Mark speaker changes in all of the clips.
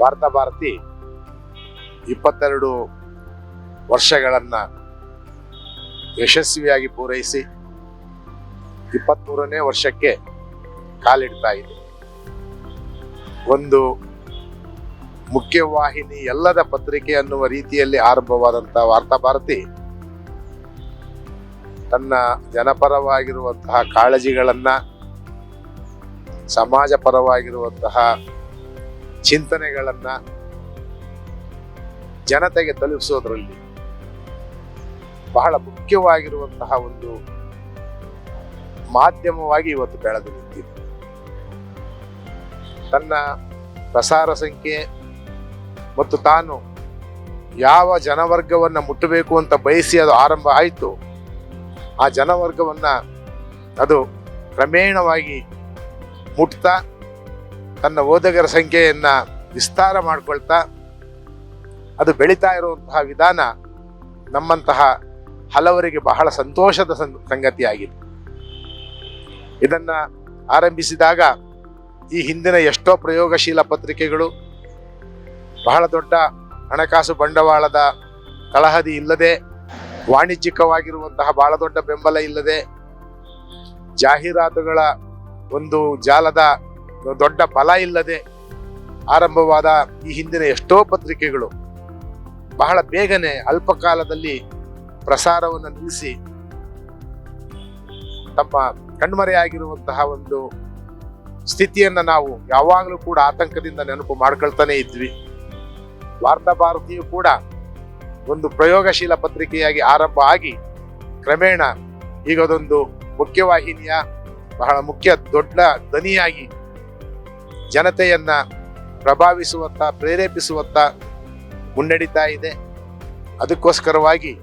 Speaker 1: ವಾರ್ತಾಭಾರತಿ 22 ವರ್ಷಗಳನ್ನು ಯಶಸ್ವಿಯಾಗಿ ಪೂರೈಸಿ 23ನೇ ವರ್ಷಕ್ಕೆ ಕಾಲಿಡ್ತಾ ಇದೆ. ಒಂದು ಮುಖ್ಯವಾಹಿನಿ ಎಲ್ಲದ ಪತ್ರಿಕೆ ಅನ್ನುವ ರೀತಿಯಲ್ಲಿ ಆರಂಭವಾದಂತಹ ವಾರ್ತಾಭಾರತಿ ತನ್ನ ಜನಪರವಾಗಿರುವಂತಹ ಕಾಳಜಿಗಳನ್ನ, ಸಮಾಜ ಪರವಾಗಿರುವಂತಹ ಚಿಂತನೆಗಳನ್ನ ಜನತೆಗೆ ತಲುಪಿಸೋದ್ರಲ್ಲಿ ಬಹಳ ಮುಖ್ಯವಾಗಿರುವಂತಹ ಒಂದು ಮಾಧ್ಯಮವಾಗಿ ಇವತ್ತು ಬೆಳೆದು ನಿಂತಿದೆ. ತನ್ನ ಪ್ರಸಾರ ಸಂಖ್ಯೆ ಮತ್ತು ತಾನು ಯಾವ ಜನವರ್ಗವನ್ನ ಮುಟ್ಟಬೇಕು ಅಂತ ಬಯಸಿ ಅದು ಆರಂಭ ಆಯಿತು, ಆ ಜನವರ್ಗವನ್ನ ಅದು ಕ್ರಮೇಣವಾಗಿ ಮುಟ್ತಾ ತನ್ನ ಓದುಗರ ಸಂಖ್ಯೆಯನ್ನ ವಿಸ್ತಾರ ಮಾಡ್ಕೊಳ್ತಾ ಅದು ಬೆಳೀತಾ ಇರುವಂತಹ ವಿಧಾನ ನಮ್ಮಂತಹ ಹಲವರಿಗೆ ಬಹಳ ಸಂತೋಷದ ಸಂಗತಿಯಾಗಿದೆ. ಇದನ್ನ ಆರಂಭಿಸಿದಾಗ ಈ ಹಿಂದಿನ ಎಷ್ಟೋ ಪ್ರಯೋಗಶೀಲ ಪತ್ರಿಕೆಗಳು ಬಹಳ ದೊಡ್ಡ ಹಣಕಾಸು ಬಂಡವಾಳದ ತಳಹದಿ ಇಲ್ಲದೆ, ವಾಣಿಜ್ಯಿಕವಾಗಿರುವಂತಹ ಬಹಳ ದೊಡ್ಡ ಬೆಂಬಲ ಇಲ್ಲದೆ, ಜಾಹೀರಾತುಗಳ ಒಂದು ಜಾಲದ ದೊಡ್ಡ ಬಲ ಇಲ್ಲದೆ ಆರಂಭವಾದ ಈ ಹಿಂದಿನ ಎಷ್ಟೋ ಪತ್ರಿಕೆಗಳು ಬಹಳ ಬೇಗನೆ ಅಲ್ಪ ಕಾಲದಲ್ಲಿ ಪ್ರಸಾರವನ್ನು ನಿಲ್ಲಿಸಿ ತಮ್ಮ ಕಣ್ಮರೆಯಾಗಿರುವಂತಹ ಒಂದು ಸ್ಥಿತಿಯನ್ನ ನಾವು ಯಾವಾಗಲೂ ಕೂಡ ಆತಂಕದಿಂದ ನೆನಪು ಮಾಡ್ಕೊಳ್ತಾನೆ ಇದ್ವಿ. ವಾರ್ತಾಭಾರತಿಯು ಕೂಡ ಒಂದು ಪ್ರಯೋಗಶೀಲ ಪತ್ರಿಕೆಯಾಗಿ ಆರಂಭ ಆಗಿ ಕ್ರಮೇಣ ಈಗ ಅದೊಂದು ಮುಖ್ಯವಾಹಿನಿಯ ಬಹಳ ಮುಖ್ಯ ದೊಡ್ಡ ಧ್ವನಿಯಾಗಿ ಜನತೆಯನ್ನ ಪ್ರಭಾವಿಸುವತ್ತ, ಪ್ರೇರೇಪಿಸುವತ್ತ ಮುನ್ನಡೀತಾ ಇದೆ. ಅದಕ್ಕೋಸ್ಕರವಾಗಿ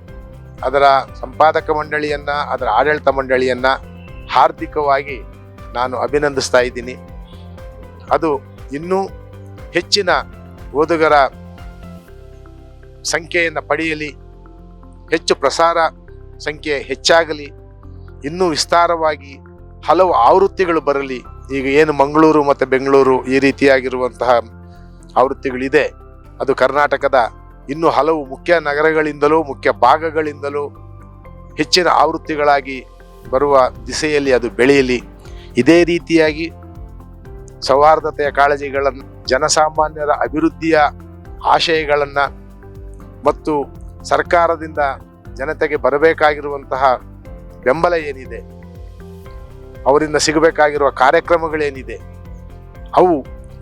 Speaker 1: ಅದರ ಸಂಪಾದಕ ಮಂಡಳಿಯನ್ನ, ಅದರ ಆಡಳಿತ ಮಂಡಳಿಯನ್ನ ಹಾರ್ದಿಕವಾಗಿ ನಾನು ಅಭಿನಂದಿಸ್ತಾ ಇದ್ದೀನಿ. ಅದು ಇನ್ನೂ ಹೆಚ್ಚಿನ ಓದುಗರ ಸಂಖ್ಯೆಯನ್ನು ಪಡೆಯಲಿ, ಹೆಚ್ಚು ಪ್ರಸಾರ ಸಂಖ್ಯೆ ಹೆಚ್ಚಾಗಲಿ, ಇನ್ನೂ ವಿಸ್ತಾರವಾಗಿ ಹಲವು ಆವೃತ್ತಿಗಳು ಬರಲಿ. ಈಗ ಏನು ಮಂಗಳೂರು ಮತ್ತು ಬೆಂಗಳೂರು ಈ ರೀತಿಯಾಗಿರುವಂತಹ ಆವೃತ್ತಿಗಳಿದೆ, ಅದು ಕರ್ನಾಟಕದ ಇನ್ನು ಹಲವು ಮುಖ್ಯ ನಗರಗಳಿಂದಲೂ ಮುಖ್ಯ ಭಾಗಗಳಿಂದಲೂ ಹೆಚ್ಚಿನ ಆವೃತ್ತಿಗಳಾಗಿ ಬರುವ ದಿಸೆಯಲ್ಲಿ ಅದು ಬೆಳೆಯಲಿ. ಇದೇ ರೀತಿಯಾಗಿ ಸೌಹಾರ್ದತೆಯ ಕಾಳಜಿಗಳನ್ನು, ಜನಸಾಮಾನ್ಯರ ಅಭಿವೃದ್ಧಿಯ ಆಶಯಗಳನ್ನು ಮತ್ತು ಸರ್ಕಾರದಿಂದ ಜನತೆಗೆ ಬರಬೇಕಾಗಿರುವಂತಹ ಬೆಂಬಲ ಏನಿದೆ, ಅವರಿಂದ ಸಿಗಬೇಕಾಗಿರುವ ಕಾರ್ಯಕ್ರಮಗಳೇನಿದೆ, ಅವು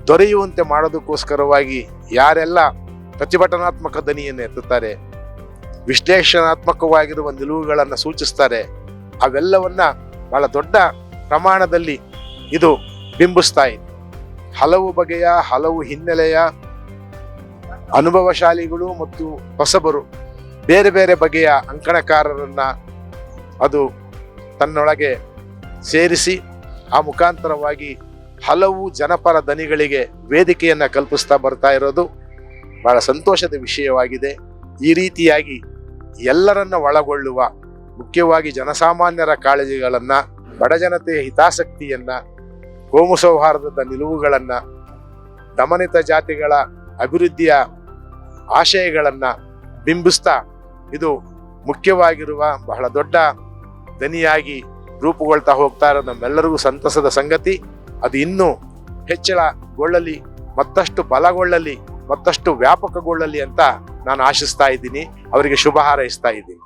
Speaker 1: ದೊರೆಯುವಂತೆ ಮಾಡೋದಕ್ಕೋಸ್ಕರವಾಗಿ ಯಾರೆಲ್ಲ ಪ್ರತಿಭಟನಾತ್ಮಕ ಧ್ವನಿಯನ್ನು ಎತ್ತುತ್ತಾರೆ, ವಿಶ್ಲೇಷಣಾತ್ಮಕವಾಗಿರುವ ನಿಲುವುಗಳನ್ನು ಸೂಚಿಸ್ತಾರೆ, ಅವೆಲ್ಲವನ್ನ ಬಹಳ ದೊಡ್ಡ ಪ್ರಮಾಣದಲ್ಲಿ ಇದು ಬಿಂಬಿಸ್ತಾ ಇದೆ. ಹಲವು ಬಗೆಯ, ಹಲವು ಹಿನ್ನೆಲೆಯ ಅನುಭವಶಾಲಿಗಳು ಮತ್ತು ಹೊಸಬರು, ಬೇರೆ ಬೇರೆ ಬಗೆಯ ಅಂಕಣಕಾರರನ್ನ ಅದು ತನ್ನೊಳಗೆ ಸೇರಿಸಿ ಆ ಮುಖಾಂತರವಾಗಿ ಹಲವು ಜನಪರ ದನಿಗಳಿಗೆ ವೇದಿಕೆಯನ್ನ ಕಲ್ಪಿಸ್ತಾ ಬರ್ತಾ ಇರೋದು ಬಹಳ ಸಂತೋಷದ ವಿಷಯವಾಗಿದೆ. ಈ ರೀತಿಯಾಗಿ ಎಲ್ಲರನ್ನ ಒಳಗೊಳ್ಳುವ, ಮುಖ್ಯವಾಗಿ ಜನಸಾಮಾನ್ಯರ ಕಾಳಜಿಗಳನ್ನ, ಬಡಜನತೆಯ ಹಿತಾಸಕ್ತಿಯನ್ನ, ಕೋಮು ಸೌಹಾರ್ದದ ನಿಲುವುಗಳನ್ನ, ದಮನಿತ ಜಾತಿಗಳ ಅಭಿವೃದ್ಧಿಯ ಆಶಯಗಳನ್ನ ಬಿಂಬಿಸ್ತಾ ಇದು ಮುಖ್ಯವಾಗಿರುವ ಬಹಳ ದೊಡ್ಡ ದನಿಯಾಗಿ ರೂಪುಗೊಳ್ತಾ ಹೋಗ್ತಾ ಇರೋ ನಮ್ಮೆಲ್ಲರಿಗೂ ಸಂತಸದ ಸಂಗತಿ. ಅದು ಇನ್ನೂ ಹೆಚ್ಚಳಗೊಳ್ಳಲಿ, ಮತ್ತಷ್ಟು ಬಲಗೊಳ್ಳಲಿ, ಮತ್ತಷ್ಟು ವ್ಯಾಪಕಗೊಳ್ಳಲಿ ಅಂತ ನಾನು ಆಶಿಸ್ತಾ ಇದ್ದೀನಿ. ಅವರಿಗೆ ಶುಭ ಹಾರೈಸ್ತಾ ಇದ್ದೀನಿ.